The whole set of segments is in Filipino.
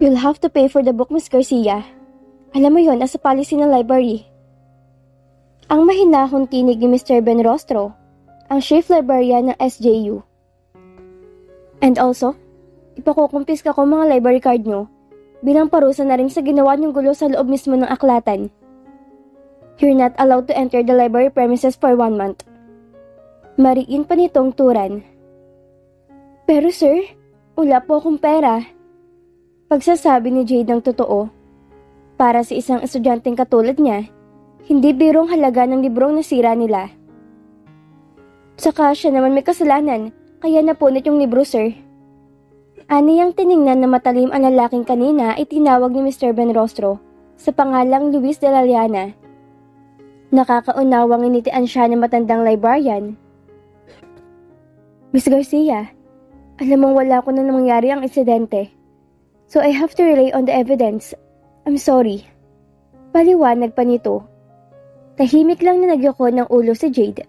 You'll have to pay for the book, Miss Garcia. Alam mo yon as a policy ng library. Ang mahinahong tinig ni Mr. Benrostro, ang chief librarian ng SJU. And also, ipakukumpiska ko mga library card nyo bilang parusa na rin sa ginawa niyong gulo sa loob mismo ng aklatan. You're not allowed to enter the library premises for 1 month. Mariin pa nitong turan. Pero sir, wala po akong pera. Pagsasabi ni Jade ng totoo, para sa isang estudyanteng katulad niya, hindi birong halaga ng librong nasira nila. Saka siya naman may kasalanan, kaya napunit yung libro, sir. Aniyang tiningnan na matalim ang lalaking kanina ay tinawag ni Mr. Benrostro sa pangalang Luis de la Llana. Nakakaunawang initian siya ng matandang librarian. Miss Garcia, alam mong wala ko na nangyari ang insidente. So I have to rely on the evidence. I'm sorry. Paliwanag pa nito. Tahimik lang na nagyoko ng ulo si Jade.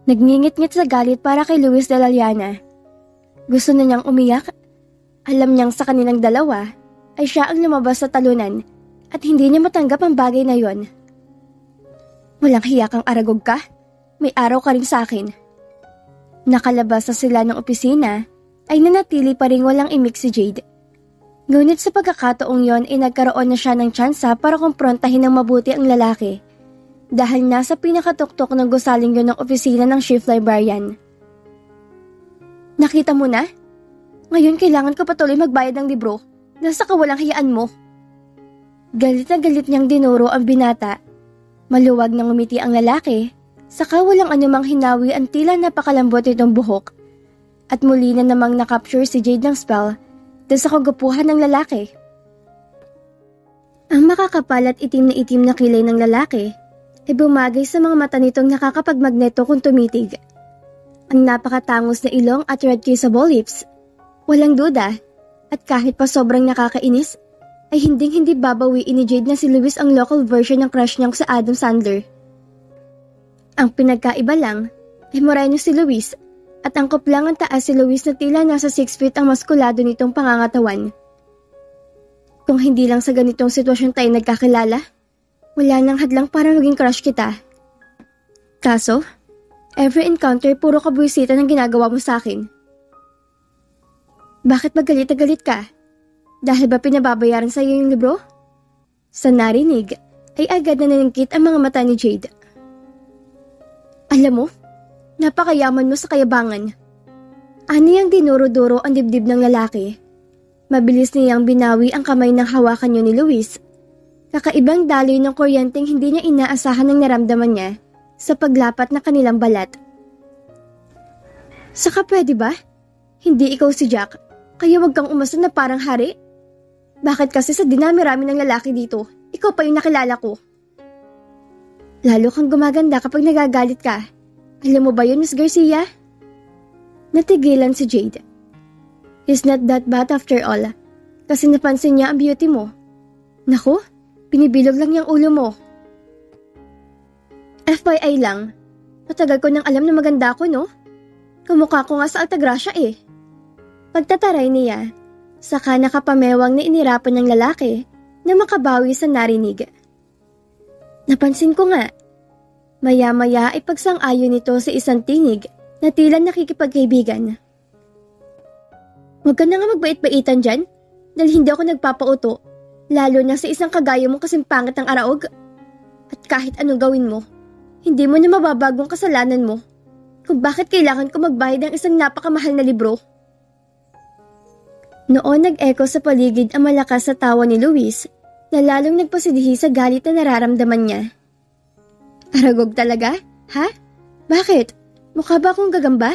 Nagngingit-ngit sa galit para kay Luis de la Llana. Gusto na niyang umiyak. Alam niyang sa kanilang dalawa ay siya ang lumabas sa talunan at hindi niya matanggap ang bagay na yon. Walang hiya kang aragog ka. May araw ka rin sa akin. Nakalabas na sila ng opisina ay nanatili pa rin walang imik si Jade. Ngunit sa pagkakataong yon ay nagkaroon na siya ng tsansa para kumprontahin ng mabuti ang lalaki dahil nasa pinakatuktok ng gusaling yon ng opisina ng chief librarian. Nakita mo na? Ngayon kailangan ko patuloy magbayad ng libro dahil sa kawalang hayaan mo. Galit na galit niyang dinuro ang binata. Maluwag na ngumiti ang lalaki, saka walang anumang hinawi ang tila napakalambot itong buhok. At muli na namang nakapture si Jade ng spell dahil sa kagapuhan ng lalaki. Ang makakapal at itim na kilay ng lalaki ay bumagay sa mga mata nitong nakakapagmagneto kung tumitig. Ang napakatangos na ilong at red kissable lips, walang duda, at kahit pa sobrang nakakainis, ay hinding-hindi babawiin ni Jade na si Luis ang local version ng crush niyang sa Adam Sandler. Ang pinagkaiba lang ay moreno si Luis at angkop lang ang taas si Luis na tila nasa 6 feet ang maskulado nitong pangangatawan. Kung hindi lang sa ganitong sitwasyon tayo nagkakilala, wala nang hadlang para maging crush kita. Kaso, every encounter puro kabwisita ng ginagawa mo sa akin. Bakit ba galit na galit ka? Dahil ba pinababayaran sa iyo yung libro? Sa narinig, ay agad na naningkit ang mga mata ni Jade. Alam mo, napakayaman mo sa kayabangan. Aniyang dinuro-duro ang dibdib ng lalaki. Mabilis niyang binawi ang kamay ng hawakan niyo ni Luis. Kakaibang daloy ng kuryenteng hindi niya inaasahan ng naramdaman niya sa paglapat na kanilang balat. Saka pwede ba? Hindi ikaw si Jack, kaya wag kang umasa na parang hari? Bakit kasi sa dinami-rami ng lalaki dito, ikaw pa yung nakilala ko? Lalo kang gumaganda kapag nagagalit ka. Alam mo ba yun, Miss Garcia? Natigilan si Jade. He's not that bad after all. Kasi napansin niya ang beauty mo. Naku, binibilog lang yung ulo mo. FYI lang, matagal ko nang alam na maganda ako, no? Kamukha ko nga sa Altagracia eh. Pagtataray niya, saka nakapamewang na inirapan ng lalaki na makabawi sa narinig. Napansin ko nga. Maya-maya ay pagsang-ayon nito sa isang tinig na tila nakikipagkaibigan. Huwag ka na nga magbait-baitan dyan dahil hindi ako nagpapauto, lalo na sa isang kagaya mo kasing pangit ng araog. At kahit anong gawin mo, hindi mo na mababagong kasalanan mo kung bakit kailangan ko magbayad ng isang napakamahal na libro. Noon nag-echo sa paligid ang malakas na tawa ni Luis na lalong nagpasidihi sa galit na nararamdaman niya. Aragog talaga? Ha? Bakit? Mukha ba akong gagamba?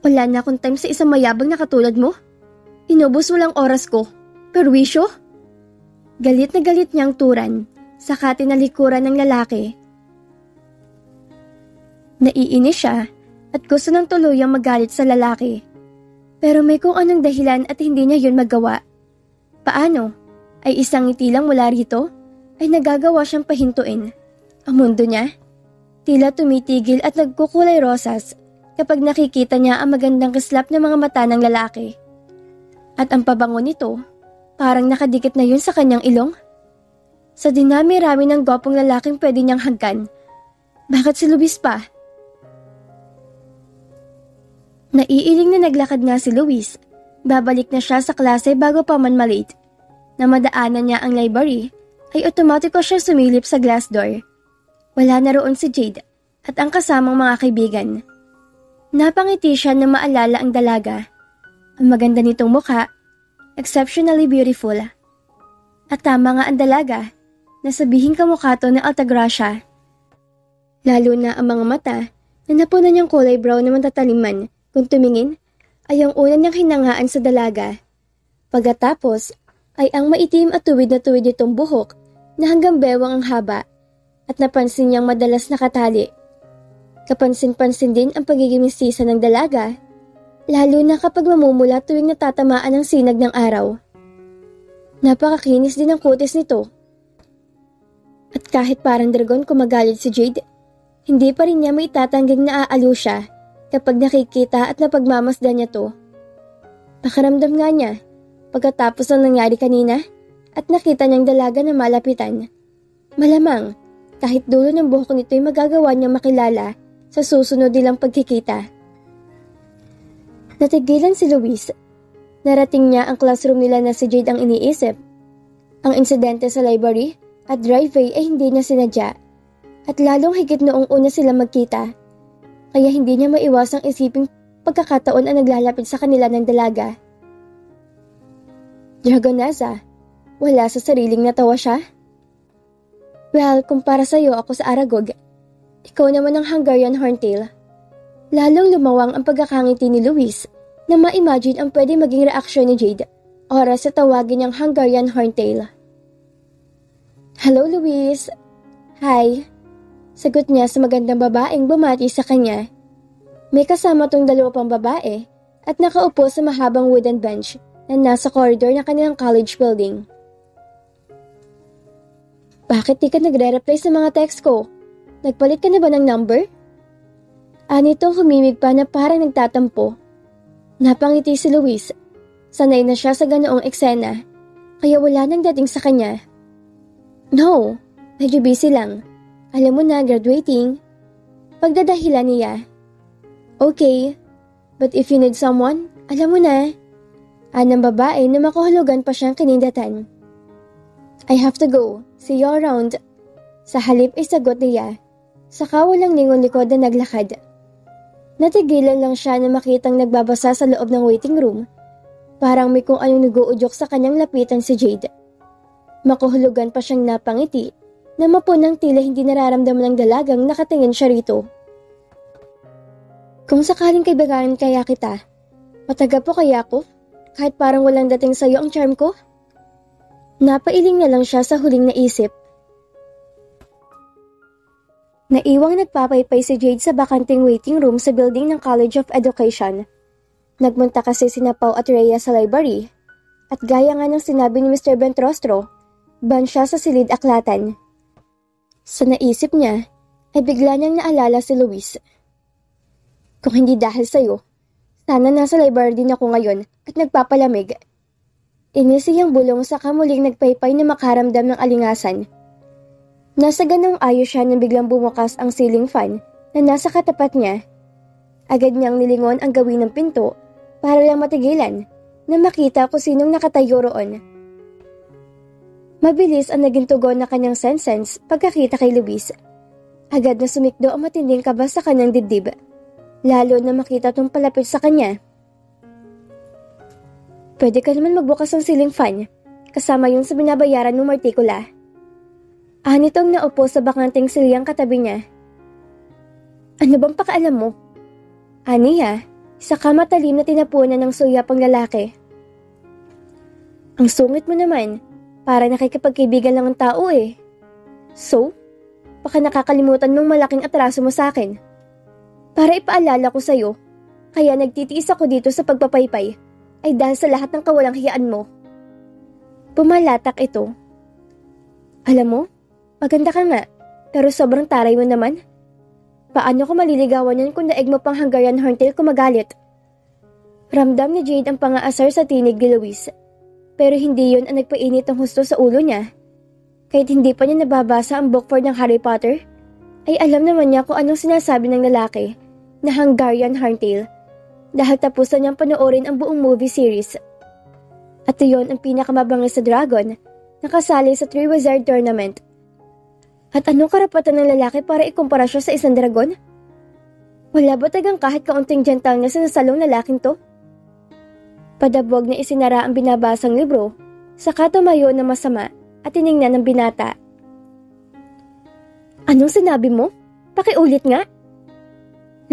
Wala na akong time sa isang mayabang na katulad mo. Inubos mo lang oras ko. Perwisyo? Galit na galit niyang turan, saka tinalikuran ng lalaki. Naiinis siya at gusto ng tuluyang magalit sa lalaki. Pero may kung anong dahilan at hindi niya yun magawa. Paano? Ay isang ngiti lang mula rito? Ay nagagawa siyang pahintuin. Ang mundo niya? Tila tumitigil at nagkukulay rosas kapag nakikita niya ang magandang kislap ng mga mata ng lalaki. At ang pabango nito, parang nakadikit na yun sa kanyang ilong. Sa dinami-rami ng gwapong lalaking pwede niyang hagkan, bakit si Luis pa? Naiiling na naglakad nga si Luis. Babalik na siya sa klase bago pa man malate. Na madaanan niya ang library, ay otomatiko siya sumilip sa glass door. Wala na roon si Jade at ang kasamang mga kaibigan. Napangiti siya na maalala ang dalaga. Ang maganda nitong mukha, exceptionally beautiful. At tama nga ang dalaga, na sabihing kamukha to ng Altagracia. Lalo na ang mga mata na napunan niyang kulay brown na matataliman kung tumingin ay ang una niyang hinangaan sa dalaga. Pagkatapos ay ang maitim at tuwid na tuwid itong buhok na hanggang bewang ang haba at napansin niyang madalas nakatali. Kapansin-pansin din ang pagiging mistisa ng dalaga, lalo na kapag mamumula tuwing natatamaan ng sinag ng araw. Napakakinis din ang kutis nito. At kahit parang dragon kumagalit si Jade, hindi pa rin niya maitatanggang naaalo siya kapag nakikita at napagmamasdan niya to. Pakaramdam nga niya, pagkatapos ng nangyari kanina at nakita niyang dalaga na malapitan. Malamang, kahit dulo ng buhok nito'y magagawa niyang makilala sa susunod nilang pagkikita. Natigilan si Luis. Narating niya ang classroom nila na si Jade ang iniisip. Ang insidente sa library at driveway ay hindi niya sinadya. At lalong higit noong una sila magkita. Kaya hindi niya maiwasang isiping pagkakataon ang naglalapit sa kanila ng dalaga. Dragonaza, wala sa sariling natawa siya? Well, kumpara sa'yo ako sa Aragog. Ikaw naman ang Hungarian Horntail. Lalong lumawang ang pagkakangiti ni Luis na ma-imagine ang pwede maging reaksyon ni Jade oras sa tawagin niyang Hungarian Horntail. Hello, Luis. Hi. Sagot niya sa magandang babaeng bumati sa kanya. May kasama tong dalawa pang babae at nakaupo sa mahabang wooden bench na nasa corridor ng kanilang college building. Bakit di ka nagre-reply sa mga text ko? Nagpalit ka na ba ng number? Anitong humimig pa na parang nagtatampo. Napangiti si Luis. Sanay na siya sa ganoong eksena, kaya wala nang dating sa kanya. No, medyo busy lang. Alam mo na, graduating. Pagdadahilan niya. Okay, but if you need someone, alam mo na. Anang babae na makahulugan pa siyang kinindatan. I have to go. See you around. Sa halip ay sagot niya. Saka walang lingon likod na naglakad. Natigilan lang siya na makitang nagbabasa sa loob ng waiting room. Parang may kung anong nag-uudyok sa kanyang lapitan si Jade. Makahulugan pa siyang napangiti na mapunang tila hindi nararamdaman ng dalagang nakatingin siya rito. Kung sakaling kaibiganan kaya kita, mataga po kaya ko? Kahit parang walang dating sa'yo ang charm ko? Napailing na lang siya sa huling naisip. Naiwang nagpapaypay si Jade sa bakanting waiting room sa building ng College of Education. Nagmunta kasi sina Pau at Rhea sa library. At gaya nga ng sinabi ni Mr. Bentrostro, ban siya sa silid aklatan. Sa naisip niya, ay bigla niyang naalala si Luis. Kung hindi dahil sa'yo, sana nasa library din ako ngayon at nagpapalamig. Inisiyang bulong sa kamuling nagpaypay na makaramdam ng alingasan. Nasa ganong ayos siya nang biglang bumukas ang ceiling fan na nasa katapat niya. Agad niyang nilingon ang gawin ng pinto para lang matigilan na makita kung sinong nakatayo roon. Mabilis ang naging tugon na kanyang sense pagkakita kay Luis. Agad na sumikdo ang matinding kaba sa kanyang dibdib, lalo na makita itong palapit sa kanya. Pwede ka naman magbukas ng ceiling fan, kasama yun sa binabayaran ng martikula. Nitong naupo sa bakanting silyang katabi niya. Ano bang pakaalam mo? Niya, isa ka matalim na tinapunan ng suyapang lalaki. Ang sungit mo naman, para nakikipagkaibigan lang ang tao eh. So, baka nakakalimutan mong malaking atraso mo sa akin. Para ipaalala ko sa'yo, kaya nagtitiis ako dito sa pagpapaypay, ay dahil sa lahat ng kawalang hiyaan mo. Pumalatak ito. Alam mo, maganda ka nga, pero sobrang taray mo naman. Paano ko maliligawan yan kung daig mo pang Hungarian Horntail ko magalit? Ramdam ni Jade ang pangaasar sa tinig ni Luis. Pero hindi yon ang nagpainit ng husto sa ulo niya. Kahit hindi pa niya nababasa ang book 4 ng Harry Potter, ay alam naman niya kung anong sinasabi ng lalaki na Hungarian Hardtail dahil tapos na niyang panoorin ang buong movie series. At iyon ang pinakamabangis sa dragon na kasali sa 3-Wizard Tournament. At anong karapatan ng lalaki para ikumpara siya sa isang dragon? Wala ba tagang kahit kaunting gentleness sa nasalong lalaking to? Padabog na isinara ang binabasang libro, saka tumayo na masama at tiningnan ng binata. Anong sinabi mo? Pakiulit nga.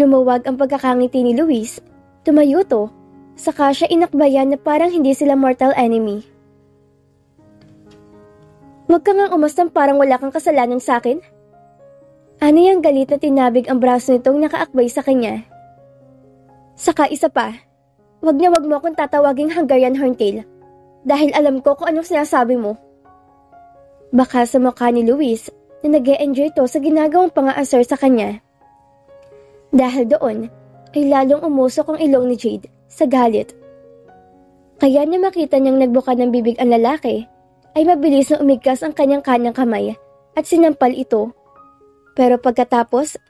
Lumuwag ang pagkakangiti ni Luis. Tumayo to, saka siya inakbayan na parang hindi sila mortal enemy. Huwag ka ngang umastang parang wala kang kasalanan sa akin. Ano yung galit na tinabig ang braso nitong nakaakbay sa kanya. Saka isa pa, wag mo akong tatawaging Hungarian Hardtail dahil alam ko kung anong sinasabi mo. Baka sa mukha ni Luis na nag-e-enjoy to sa ginagawang pang-aasar sa kanya. Dahil doon ay lalong umusok ang ilong ni Jade sa galit. Kaya niya makita niyang nagbuka ng bibig ang lalaki, ay mabilis na umigkas ang kanyang kamay at sinampal ito. Pero pagkatapos,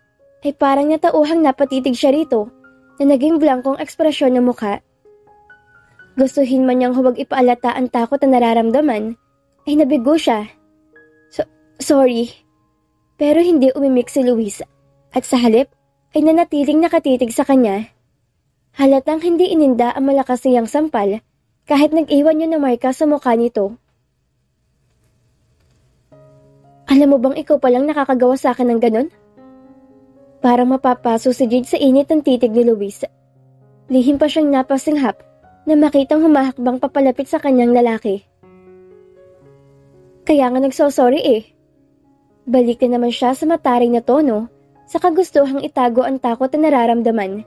ay parang natauhang napatitig siya rito na naging blankong ekspresyon ng mukha. Gustuhin man niyang huwag ipaalata ang takot na nararamdaman, ay nabigo siya. Sorry. Pero hindi umimik si Luis at sa halip ay nanatiling nakatitig sa kanya. Halatang hindi ininda ang malakas niyang sampal kahit nag-iwan niya ng marka sa mukha nito. Alam mo bang ikaw palang nakakagawa sa akin ng ganon? Parang mapapaso si Jade sa init ng titig ni Luis. Lihim pa siyang napasinghap na makitang humahakbang papalapit sa kanyang lalaki. Kaya nga nagsosorry eh. Balik na naman siya sa mataring na tono sa kagustuhang itago ang takot na nararamdaman.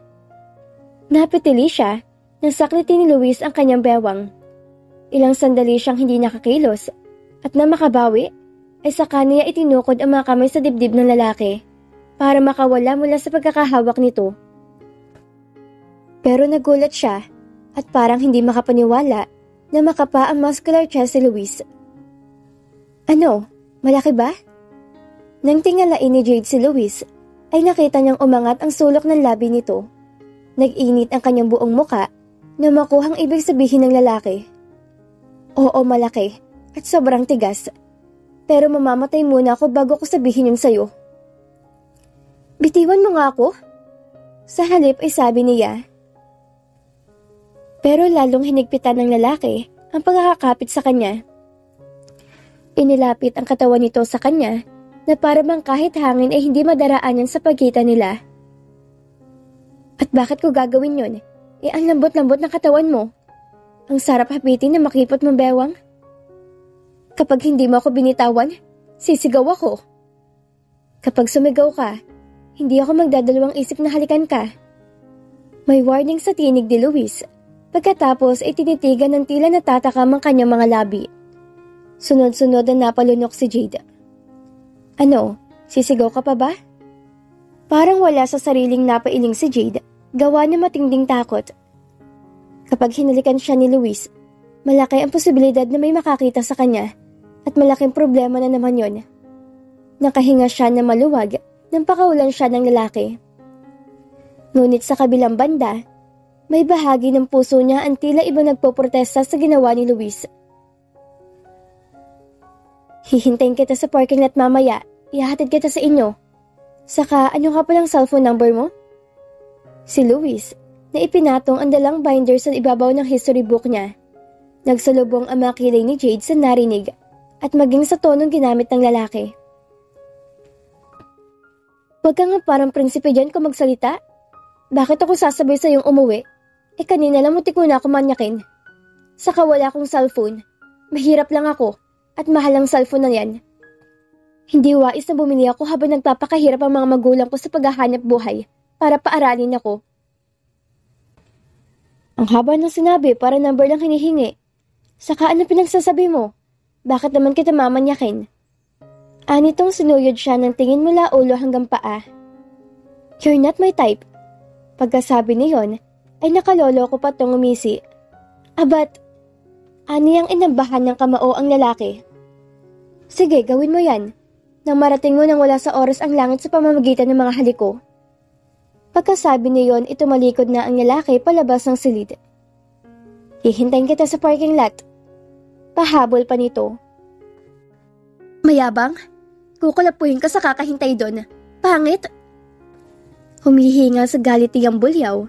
Napitili siya nang saklitin ni Luis ang kanyang bewang. Ilang sandali siyang hindi nakakilos at na makabawi ay saka niya itinukod ang mga kamay sa dibdib ng lalaki para makawala mula sa pagkakahawak nito. Pero nagulat siya at parang hindi makapaniwala na makapa ang muscular chest ni Luis. Ano? Malaki ba? Nang tingalain ni Jade si Luis, ay nakita niyang umangat ang sulok ng labi nito. Nag-init ang kanyang buong muka na makuhang ibig sabihin ng lalaki. Oo, malaki at sobrang tigas. Pero mamamatay muna ako bago ko sabihin yun sa'yo. Bitiwan mo nga ako? Sa halip ay sabi niya. Pero lalong hinigpitan ng lalaki ang pagkakakapit sa kanya. Inilapit ang katawan nito sa kanya na para bang kahit hangin ay hindi madaraanan sa pagitan nila. At bakit ko gagawin yun? Ang lambot-lambot ng katawan mo. Ang sarap hapitin na makipot mong bewang. Kapag hindi mo ako binitawan, sisigaw ako. Kapag sumigaw ka, hindi ako magdadalawang isip na halikan ka. May warning sa tinig ni Luis. Pagkatapos ay tinitigan ng tila natatakam ang kanyang mga labi. Sunod-sunod na napalunok si Jade. Ano, sisigaw ka pa ba? Parang wala sa sariling napailing si Jade, gawa niya matinding takot. Kapag hinalikan siya ni Luis, malaki ang posibilidad na may makakita sa kanya at malaking problema na naman yon. Nakahinga siya na maluwag nang pakawalan siya ng lalaki. Ngunit sa kabilang banda, may bahagi ng puso niya ang tila iba nagpoprotesta sa ginawa ni Luis. Hihintayin kita sa parking lot mamaya, ihahatid kita sa inyo. Saka ano nga palang cellphone number mo? Si Luis, na ipinatong ang dalang binder sa ibabaw ng history book niya. Nagsalubong ang mga kilay ni Jade sa narinig at maging sa tonong ginamit ng lalaki. Huwag ka nga parang prinsipe dyan kung magsalita. Bakit ako sasabay sa iyong umuwi? Kanina lang mutik mo na ako manyakin. Saka wala akong cellphone. Mahirap lang ako at mahal ang cellphone na yan. Hindi wais na bumili ako habang nagpapakahirap ang mga magulang ko sa paghahanap buhay para paaralin ako. Ang haba ng sinabi para number lang hinihingi. Saka ano pinagsasabi mo? Bakit naman kita mamanyakin? Anitong sinuyod siya ng tingin mula ulo hanggang paa. You're not my type. Pagkasabi niyon, ay nakalolo ko pa tong umisi. Abat, ani ang inambahan ng kamao ang lalaki. Sige, gawin mo yan. Nang marating mo nang wala sa oras ang langit sa pamamagitan ng mga haliko. Pagkasabi niyon, itumalikod na ang lalaki palabas ng silid. Hihintayin kita sa parking lot. Pahabol pa nito. Mayabang? Kukulapuhin ka sa kakahintay doon. Pangit! Humihinga sa galit niyang bulyaw.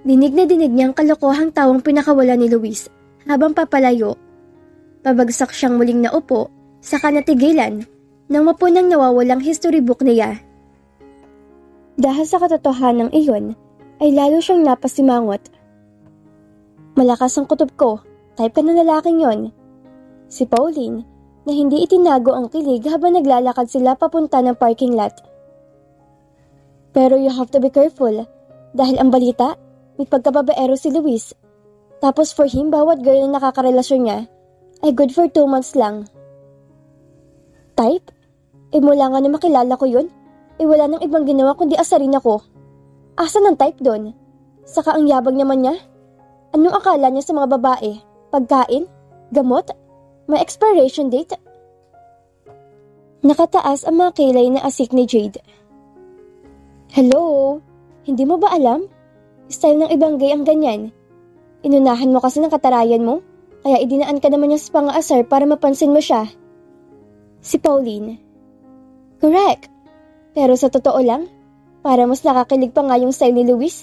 Dinig na dinig niyang kalokohang tawang pinakawala ni Luis habang papalayo. Pabagsak siyang muling naupo, saka natigilan nang mapunang nawawalang history book niya. Dahil sa katotohanan ng iyon, ay lalo siyang napasimangot. Malakas ang kutob ko, type ka ng lalaking yon. Si Pauline, na hindi itinago ang kilig habang naglalakad sila papunta ng parking lot. Pero you have to be careful, dahil ang balita, may pagkababaero si Luis. Tapos for him, bawat girl na nakakarelasyon niya ay good for 2 months lang. Type? Mula nga na makilala ko yun, wala nang ibang ginawa kundi asarin ako. Asan ang type doon? Saka ang yabang naman niya? Anong akala niya sa mga babae? Pagkain? Gamot? May expiration date? Nakataas ang mga kilay na asik ni Jade. Hello? Hindi mo ba alam? Style ng ibang gay ang ganyan. Inunahan mo kasi ng katarayan mo, kaya idinaan ka naman niya sa pang-aasar para mapansin mo siya. Si Pauline. Correct. Pero sa totoo lang, para mas nakakilig pa nga yung style ni Luis.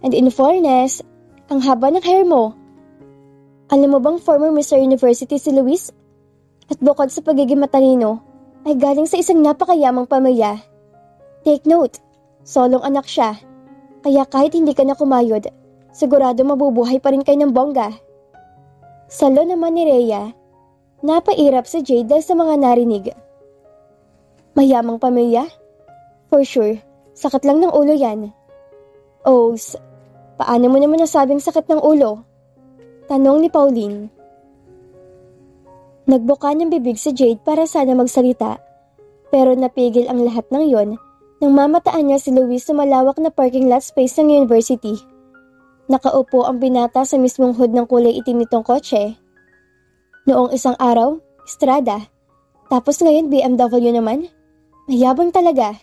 And in fairness, ang haba ng hair mo. Alam mo bang former Mr. University si Luis? At bukod sa pagiging matalino, ay galing sa isang napakayamang pamilya. Take note, solong anak siya. Kaya kahit hindi ka na kumayod, sigurado mabubuhay pa rin kayo ng bongga. Salo naman ni Rhea, napairap si Jade dahil sa mga narinig. Mayamang pamilya? For sure, sakit lang ng ulo yan. Oh, paano mo naman nasabing sakit ng ulo? Tanong ni Pauline. Nagbuka ng bibig si Jade para sana magsalita, pero napigil ang lahat ng yon nang mamataan niya si Luis sa malawak na parking lot space ng university. Nakaupo ang binata sa mismong hood ng kulay itim nitong kotse. Noong isang araw, Estrada. Tapos ngayon BMW naman. Mayabang talaga.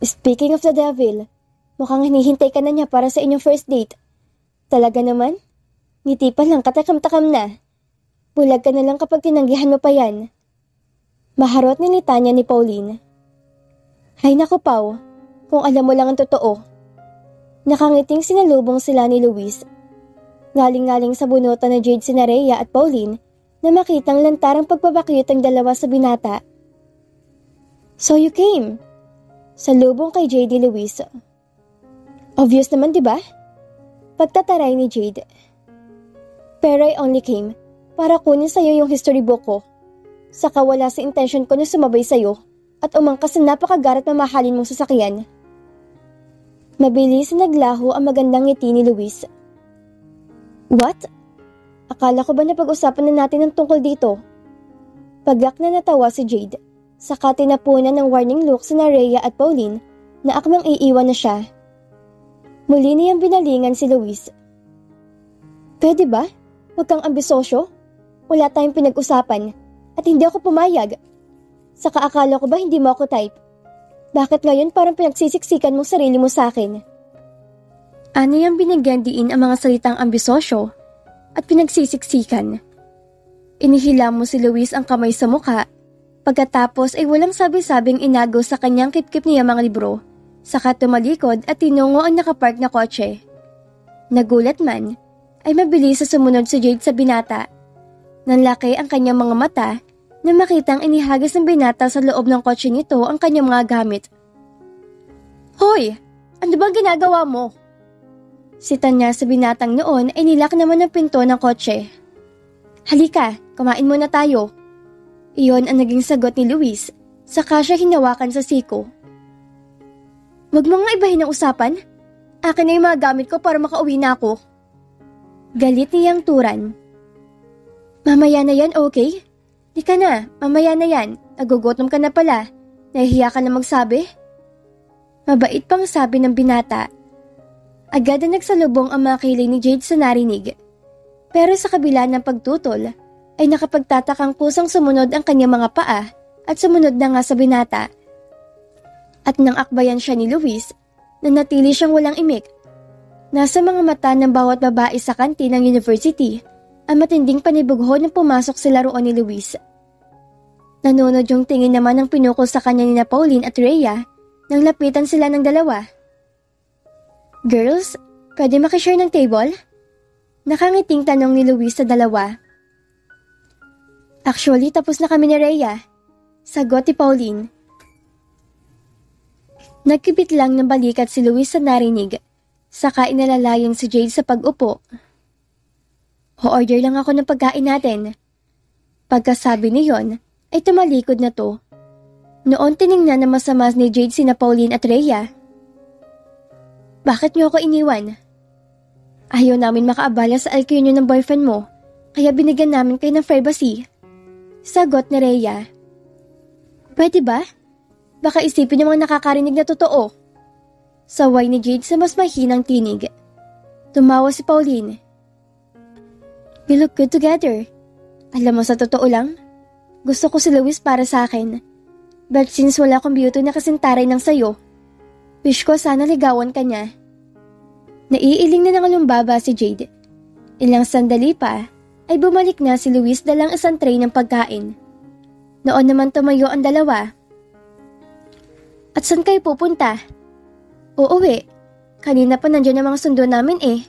Speaking of the devil, mukhang hinihintay ka na niya para sa inyong first date. Talaga naman? Ngiti pa lang katakam-takam na. Bulag ka na lang kapag tinanggihan mo pa yan. Maharot nilita niya ni Pauline. Hay naku Pau, kung alam mo lang ang totoo. Nakangiting sinalubong sila ni Luis. Ngaling-ngaling sa bunutan na Jade sina Rhea at Pauline na makitang lantarang pagbabakyut ang dalawa sa binata. So you came? Salubong kay Jade ni Luis. Obvious naman diba? Pagtataray ni Jade. Pero I only came para kunin sa'yo yung history book ko. Saka wala sa intention ko na sumabay sa'yo at umangkas na napakagarat mamahalin mong sasakyan. Mabilis naglaho ang magandang ngiti ni Luis. What? Akala ko ba na pag-usapan na natin ang tungkol dito? Pagyak na natawa si Jade, saka tinapunan ng warning look si Rhea at Pauline na akmang iiwan na siya. Muli niyang binalingan si Luis. Pwede ba? Huwag kang ambisosyo. Wala tayong pinag-usapan at hindi ako pumayag. Saka akala ko ba hindi mo ako type? Bakit ngayon parang pinagsisiksikan mong sarili mo sa akin? Ano yung binigyan diin ang mga salitang ambisosyo at pinagsisiksikan? Inihila mo si Luis ang kamay sa mukha. Pagkatapos ay walang sabi-sabing inago sa kanyang kip-kip niya mga libro. Saka tumalikod at tinungo ang nakapark na kotse. Nagulat man, ay mabilis sa sumunod si Jade sa binata. Nanlaki ang kanyang mga mata na makitang inihagis ng binata sa loob ng kotse nito ang kanyang mga gamit. Hoy! Ano bang ginagawa mo? Sita niya sa binatang noon ay nilak naman ang pinto ng kotse. Halika, kumain muna tayo. Iyon ang naging sagot ni Luis, saka siya hinawakan sa siko. Huwag mo nga ibahin ang usapan. Akin na yung mga gamit ko para makauwi na ako. Galit niyang turan. Mamaya na yan, okay? Di ka na, mamaya na yan. Nagugutom ka na pala. Nahihiya ka na magsabi? Mabait pang sabi ng binata. Agad na nagsalubong ang mga kilay ni Jade sa narinig. Pero sa kabila ng pagtutol, ay nakapagtatakang kusang sumunod ang kanyang mga paa at sumunod na nga sa binata. At nang akbayan siya ni Luis, nanatili siyang walang imik. Nasa mga mata ng bawat babae sa kanti ng university ang matinding panibugho nang pumasok sila roon ni Luis. Nanunod yung tingin naman ng pinukol sa kanya ni Pauline at Rhea nang lapitan sila ng dalawa. "Girls, pwede makishare ng table?" Nakangiting tanong ni Luis sa dalawa. "Actually, tapos na kami ni Rhea," sagot ni Pauline. Nagkibit lang ng balikat si Luis sa narinig, saka inalalayan si Jade sa pag-upo. "O-order lang ako ng pagkain natin." Pagkasabi niyon, ay tumalikod na to. Noon tiningnan na masama ni Jade sina Pauline at Rhea. "Bakit niyo ako iniwan?" "Ayaw namin makaabala sa alkinyo ng boyfriend mo, kaya binigyan namin kayo ng privacy," sagot ni Rhea. "Pwede ba? Baka isipin ng mga nakakarinig na totoo." Saway ni Jade sa mas mahinang tinig. Tumawa si Pauline. "We look good together. Alam mo, sa totoo lang, gusto ko si Luis para sa akin. But since wala akong beauty na kasintaray ng sayo, wish ko sana ligawan ka niya." Naiiling na nangalumbaba si Jade. Ilang sandali pa, ay bumalik na si Luis dalang isang tray ng pagkain. Noon naman tumayo ang dalawa. "At saan kayo pupunta?" "Uuwi. Kanina pa nandiyan ang mga sundo namin eh,"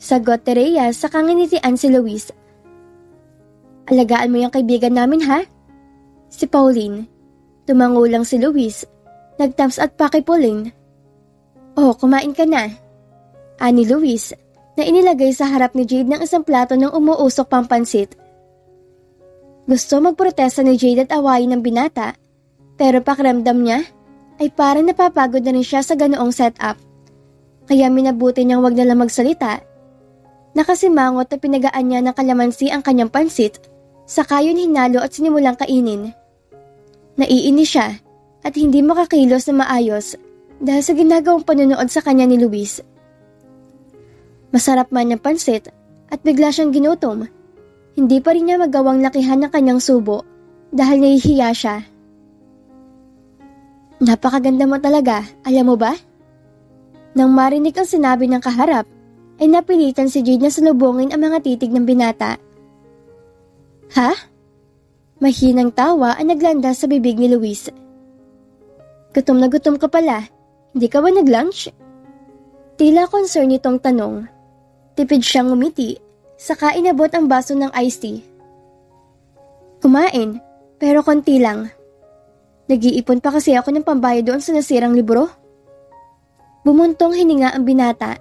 sagot ni Rhea sa kanginitian si Luis. "Alagaan mo yung kaibigan namin ha?" Si Pauline. Tumangulang si Luis. Nag-thumbs at pakipuling. "Oh, kumain ka na," ani Luis, na inilagay sa harap ni Jade ng isang plato ng umuusok pang pansit. Gusto magprotesta ni Jade at awayin ng binata, pero pakiramdam niya ay parang napapagod na rin siya sa ganoong setup. Kaya minabuti niyang wag na lang magsalita. Nakasimangot na pinagaan niya ng kalamansi ang kanyang pansit, saka yun hinalo at sinimulang kainin. Naiinis siya at hindi makakilos na maayos dahil sa ginagawang panunood sa kanya ni Luis. Masarap man ang pansit at bigla siyang ginutom. Hindi pa rin niya magawang lakihan ng kanyang subo dahil nahihiya siya. "Napakaganda mo talaga, alam mo ba?" Nang marinig ang sinabi ng kaharap, ay napilitan si Jade na salubungin ang mga titig ng binata. "Ha?" Mahinang tawa ang naglanda sa bibig ni Luis. Gutom na gutom ka pala. Hindi ka ba nag-lunch?" Tila concern nitong tanong. Tipid siyang ngumiti, saka inabot ang baso ng iced tea. "Kumain, pero konti lang. Nag-iipon pa kasi ako ng pambayad doon sa nasirang libro." Bumuntong hininga ang binata.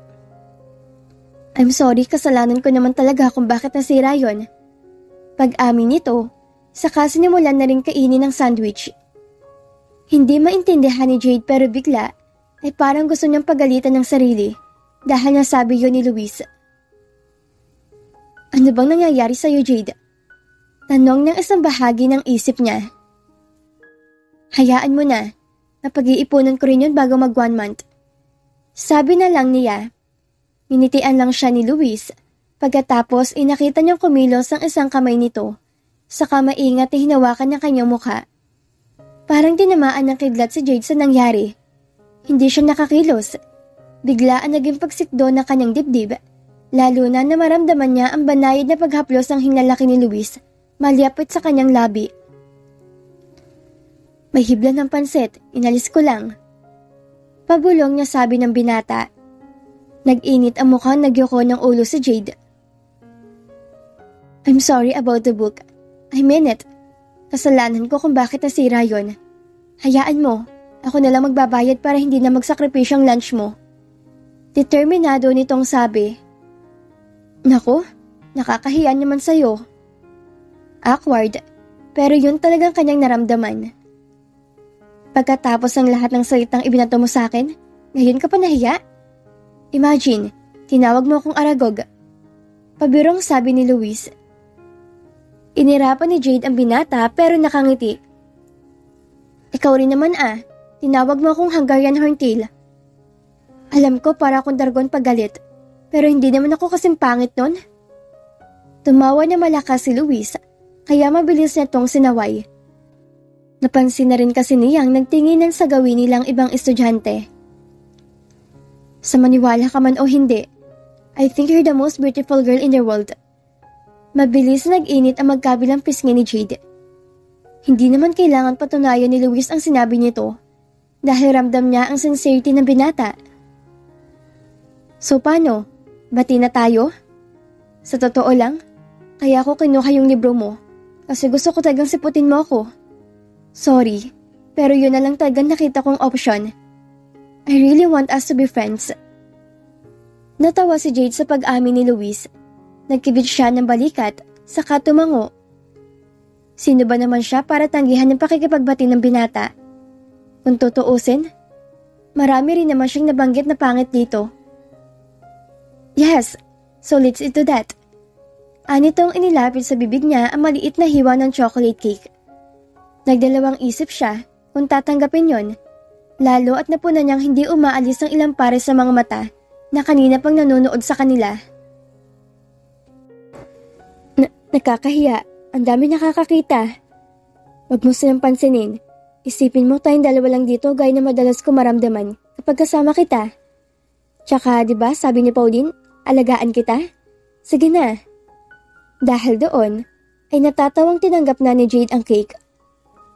"I'm sorry, kasalanan ko naman talaga kung bakit nasira yon." Pag-amin nito, saka sinimulan na rin kainin ng sandwich. Hindi maintindihan ni Jade pero bigla ay parang gusto niyang pagalitan ng sarili dahil nasabi yun ni Luis. "Ano bang nangyayari sa'yo, Jade?" Tanong ng isang bahagi ng isip niya. "Hayaan mo na, napag-iipunan ko rin yun bago mag 1 month." Sabi na lang niya. Ninitian lang siya ni Luis. Pagkatapos inakita niyang kumilos ang isang kamay nito, saka maingat na hinawakan ng kanyang mukha. Parang tinamaan ng kidlat si Jade sa nangyari. Hindi siya nakakilos. Bigla ang naging pagsikdo ng kanyang dibdib, lalo na maramdaman niya ang banayad na paghaplos ng hinlalaki ni Luis, malapit sa kanyang labi. "May hibla ng pansit, inalis ko lang." Pabulong niya sabi ng binata. Nag-init ang mukhang nagyoko ng ulo si Jade. "I'm sorry about the book. I mean it. Kasalanan ko kung bakit nasira yon. Hayaan mo, ako na lang magbabayad para hindi na magsakripisyo ang lunch mo." Determinado nitong sabi. "Naku, nakakahiya naman sa'yo." Awkward, pero yun talagang kanyang naramdaman. "Pagkatapos ng lahat ng salitang ibinato mo sa akin, ngayon ka pa nahiya? Imagine, tinawag mo akong aragog." Pabirong sabi ni Luis. Inirapan ni Jade ang binata pero nakangiti. "Ikaw rin naman tinawag mo akong Hungarian horntail." Alam ko para akong dargon paggalit, pero hindi naman ako kasing pangit nun. Tumawa na malakas si Luis, kaya mabilis niya tong sinaway. Napansin na rin kasi niyang nagtinginan sa gawin nilang ibang estudyante. Sa maniwala ka man o hindi, I think you're the most beautiful girl in the world. Mabilis na nag-init ang magkabilang pisngi ni Jade. Hindi naman kailangan patunayan ni Luis ang sinabi nito dahil ramdam niya ang sincerity ng binata. So paano? Bati na tayo? Sa totoo lang, kaya ako kinuha yung libro mo kasi gusto ko talagang siputin mo ako. Sorry, pero yun na lang talagang nakita kong option. I really want us to be friends. Natawa si Jade sa pag-amin ni Luis. Nagkibit siya ng balikat, saka tumango. Sino ba naman siya para tanggihan ng pakikipagbati ng binata? Kung tutuusin, marami rin naman siyang nabanggit na pangit dito. Yes, so let's into that. Anitong inilapit sa bibig niya ang maliit na hiwa ng chocolate cake. Nagdalawang isip siya kung tatanggapin yon, lalo at napunan niyang hindi umaalis ang ilang pares sa mga mata na kanina pang nanonood sa kanila. Nakakahiya. Ang dami nakakakita. Wag mo silang pansinin. Isipin mo tayong dalawa lang dito gaya na madalas ko maramdaman kapag kasama kita. Tsaka, diba, sabi ni Pauline, alagaan kita? Sige na. Dahil doon, ay natatawang tinanggap na ni Jade ang cake.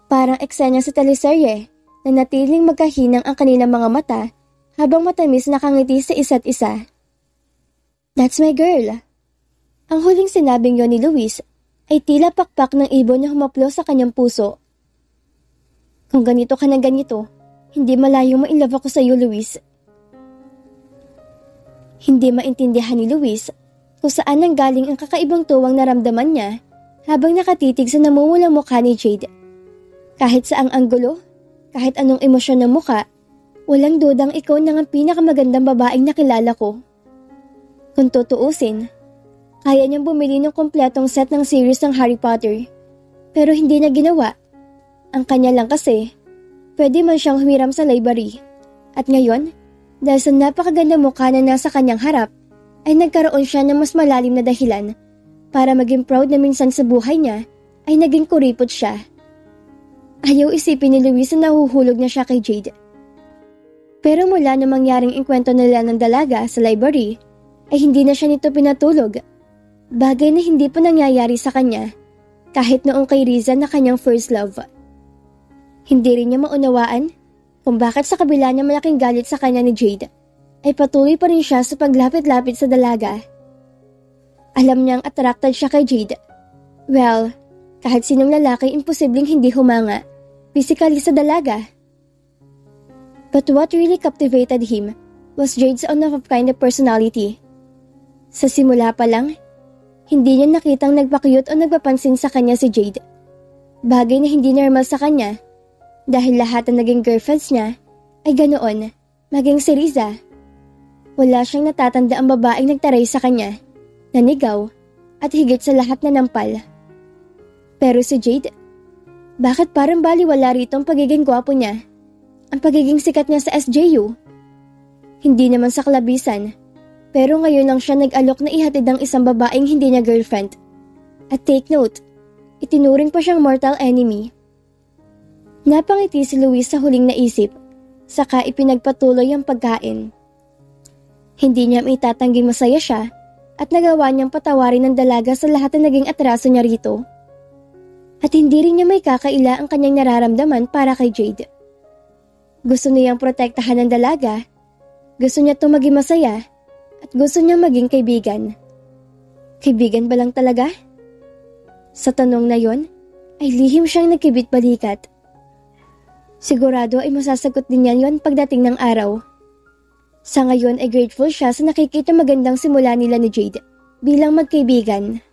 Parang eksena sa teleserye na natiling magkahinang ang kanilang mga mata habang matamis nakangiti sa isa't isa. That's my girl. Ang huling sinabing yon ni Luis ay tila pakpak ng ibon na humaplo sa kanyang puso. Kung ganito ka ng ganito, hindi malayong ma-inlove ako sa iyo, Luis. Hindi maintindihan ni Luis kung saan nanggaling ang kakaibang tuwang naramdaman niya habang nakatitig sa namumulang mukha ni Jade. Kahit saang anggulo, kahit anong emosyon ng mukha, walang dudang ikaw na ang pinakamagandang babaeng nakilala ko. Kung tutuusin, kaya niyang bumili ng kompletong set ng series ng Harry Potter, pero hindi na ginawa. Ang kanya lang kasi, pwede man siyang humiram sa library. At ngayon, dahil sa napakagandang mukha na nasa kanyang harap, ay nagkaroon siya ng mas malalim na dahilan para maging proud na minsan sa buhay niya ay naging kuripot siya. Ayaw isipin ni Luis na nahuhulog na siya kay Jade. Pero mula na mangyaring engkwento nila ng dalaga sa library, ay hindi na siya nito pinatulog. Bagay na hindi pa nangyayari sa kanya, kahit noong kay Riza na kanyang first love. Hindi rin niya maunawaan kung bakit sa kabila ng malaking galit sa kanya ni Jade, ay patuloy pa rin siya sa paglapit-lapit sa dalaga. Alam niyang attracted siya kay Jade. Well, kahit sinong lalaki imposibleng hindi humanga, physically sa dalaga. But what really captivated him was Jade's one-of-a-kind personality. Sa simula pa lang, hindi niya nakitang nagpa-cute o nagpapansin sa kanya si Jade. Bagay na hindi normal sa kanya dahil lahat ng naging girlfriends niya ay ganoon, maging si Riza. Wala siyang natatanda ang babaeng nagtaray sa kanya, nanigaw at higit sa lahat na nampal. Pero si Jade, bakit parang baliwala rito ang pagiging gwapo niya, ang pagiging sikat niya sa SJU? Hindi naman sa kalabisan. Pero ngayon lang siya nag-alok na ihatid ng isang babaeng hindi niya girlfriend. At take note, itinuring pa siyang mortal enemy. Napangiti si Luis sa huling naisip, saka ipinagpatuloy ang pagkain. Hindi niya maitatanggi masaya siya at nagawa niyang patawarin ng dalaga sa lahat na naging atraso niya rito. At hindi rin niya may kakaila ang kanyang nararamdaman para kay Jade. Gusto niyang protektahan ng dalaga, gusto niya itong maging masaya, at gusto niya maging kaibigan. Kaibigan ba lang talaga? Sa tanong na yon, ay lihim siyang nagkibit balikat. Sigurado ay masasagot din niya yon pagdating ng araw. Sa ngayon ay grateful siya sa nakikita magandang simula nila ni Jade bilang magkaibigan.